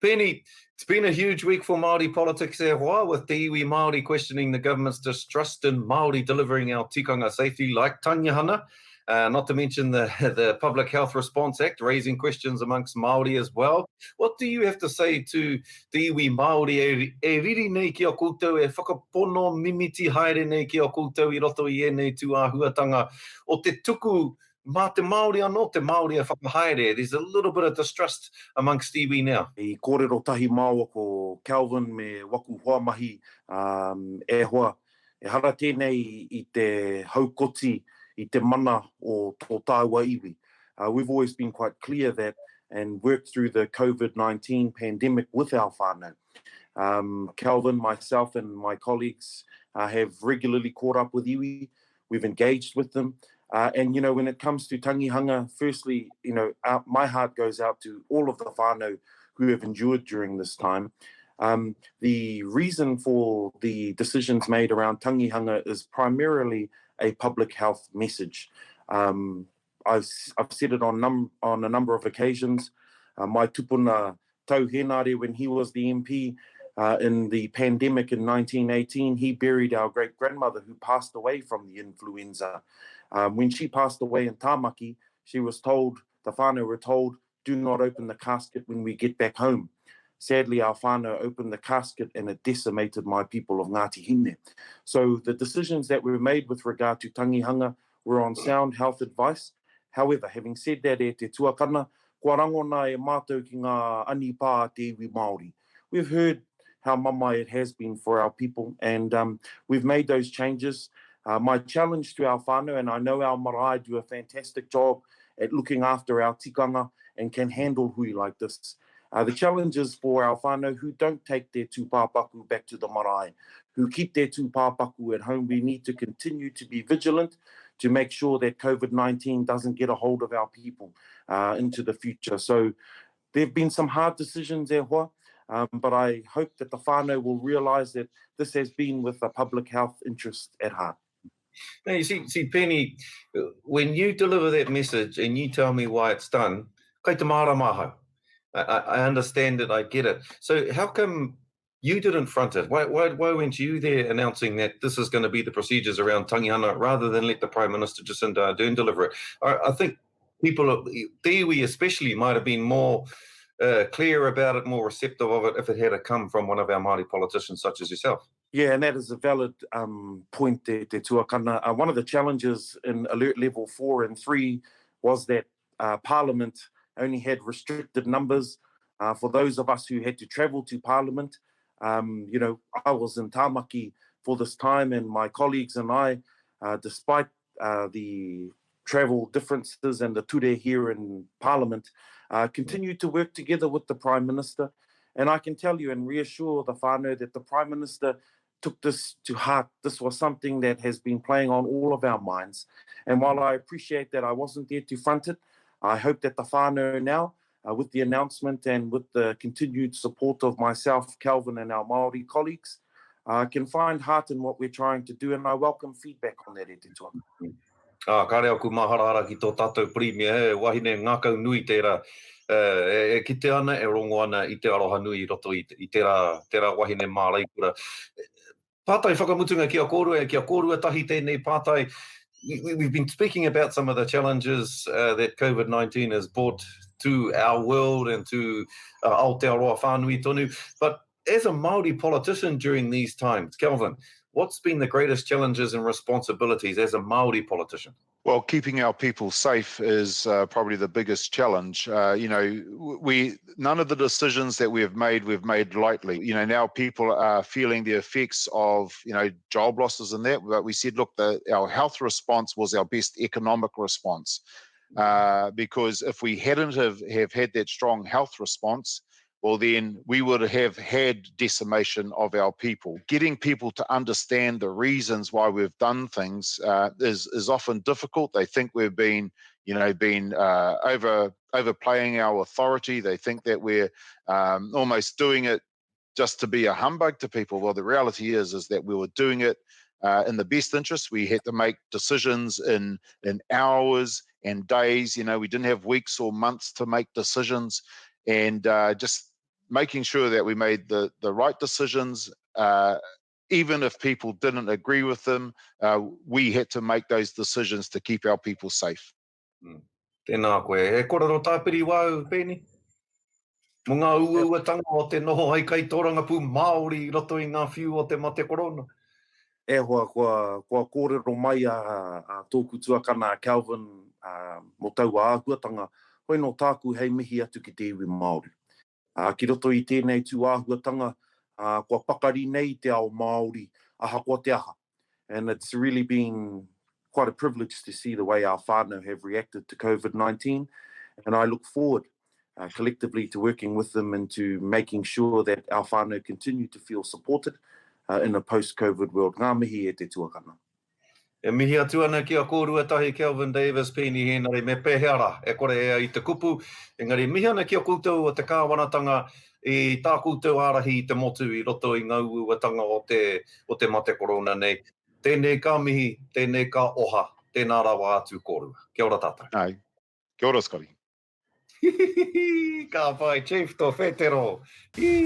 Peeni, it's been a huge week for Māori politics there, with the iwi Māori questioning the government's distrust in Māori delivering our tikanga safely like tangihanga. Not to mention the Public Health Response Act raising questions amongst Māori as well. What do you have to say to the iwi Māori e riri nei ki a koutou, e whakapono mimiti haere nei ki a koutou I roto I nei tu āhuatanga o te tuku mā te Māori anō, te Māori e whakahaere. There's a little bit of distrust amongst iwi now. I kōrero tahi māua ko Kelvin me waku hoamahi e hoa. E hara tēnei I te haukoti I te mana o tō tāua iwi. We've always been quite clear that and worked through the COVID-19 pandemic with our whānau. Kelvin, myself and my colleagues have regularly caught up with iwi. We've engaged with them. And, you know, when it comes to tangihanga, firstly, you know, my heart goes out to all of the whānau who have endured during this time. The reason for the decisions made around tangihanga is primarily a public health message. I've said it on a number of occasions. My tupuna tau Henare, when he was the MP in the pandemic in 1918, he buried our great-grandmother who passed away from the influenza. When she passed away in Tāmaki, she was told, the whānau were told, do not open the casket when we get back home. Sadly, our whānau opened the casket and it decimated my people of Ngāti Hine. So the decisions that were made with regard to tangihanga were on sound health advice. However, having said that, e te tuakana, kua rangona e mātou ki ngā ani pā te iwi Māori. We've heard how mamai it has been for our people, and we've made those changes. My challenge to our whānau, and I know our marae do a fantastic job at looking after our tikanga and can handle hui like this. The challenge is for our whānau who don't take their tūpāpaku back to the marae, who keep their tūpāpaku at home. We need to continue to be vigilant to make sure that COVID-19 doesn't get a hold of our people into the future. So there have been some hard decisions there, but I hope that the whānau will realise that this has been with the public health interest at heart. Now, you see, Peeni, when you deliver that message and you tell me why it's done, kei te mara maho. I understand it, I get it. So how come you didn't front it? Why weren't you there announcing that this is going to be the procedures around tangihanga rather than let the Prime Minister Jacinda Ardern deliver it? I think people, te iwi especially, might have been more clear about it, more receptive of it if it had come from one of our Māori politicians such as yourself. Yeah, and that is a valid point, te tuakana. One of the challenges in Alert Level 4 and 3 was that Parliament only had restricted numbers for those of us who had to travel to Parliament. You know, I was in Tāmaki for this time, and my colleagues and I, despite the travel differences and the ture here in Parliament, continued to work together with the Prime Minister. And I can tell you and reassure the whānau that the Prime Minister took this to heart. This was something that has been playing on all of our minds. And while I appreciate that I wasn't there to front it, I hope that the whānau now, with the announcement and with the continued support of myself, Kelvin, and our Māori colleagues, can find heart in what we're trying to do, and I welcome feedback on that, e te tuakana. Ka reo ku maharara ki tō tātou premier, wahine ngākau nui tērā, e kite ana, e rongo ana I te aroha nui roto I tērā wahine māraikura. Pātai whakamutunga ki a kōrua tahi tēnei pātai. We've been speaking about some of the challenges that COVID-19 has brought to our world and to Aotearoa whānui tonu. But as a Māori politician during these times, Kelvin, what's been the greatest challenges and responsibilities as a Māori politician? Well, keeping our people safe is probably the biggest challenge. You know, none of the decisions that we've made lightly. You know, now people are feeling the effects of, you know, job losses and that. But we said, look, our health response was our best economic response. Because if we hadn't have had that strong health response, well, then we would have had decimation of our people. Getting people to understand the reasons why we've done things is often difficult. They think we've been overplaying our authority. They think that we're almost doing it just to be a humbug to people. Well, the reality is that we were doing it in the best interest. We had to make decisions in hours and days. You know, we didn't have weeks or months to make decisions. And just making sure that we made the right decisions, even if people didn't agree with them, we had to make those decisions to keep our people safe. Tēnā koe. E korero tāpiri wāu, Peeni? Mo ngā uatanga o te noho ai kai tōranga pū Māori I roto I ngā whiu o te mate korona. E hoa, kua kōrero mai a tōku tuakana Kelvin mo tau āhuatanga, hoi no tāku hei mihi atu ki te iwi Māori. Ki roto I tēnei tū āhuatanga, kua pakari nei te ao Māori, aha kua te aha. And it's really been quite a privilege to see the way our whānau have reacted to COVID-19. And I look forward collectively to working with them and to making sure that our whānau continue to feel supported in a post-COVID world. Ngā mihi e te tuakana. E mihi atu ana ki a kōruatahi Kelvin Davis, Peeni Henare, me pehera, e kore ea I te kupu. Engari, mihi ana ki a koutou o te kāwanatanga I tā koutou arahi I te motu I roto I ngā uatanga o te mate korona nei. Tēnei ka mihi, tēnei ka oha, tēnā rawa atu kōrua. Kia ora tātou. Ai, kia ora, Scotty. Ka pai, Chief, tō whetero.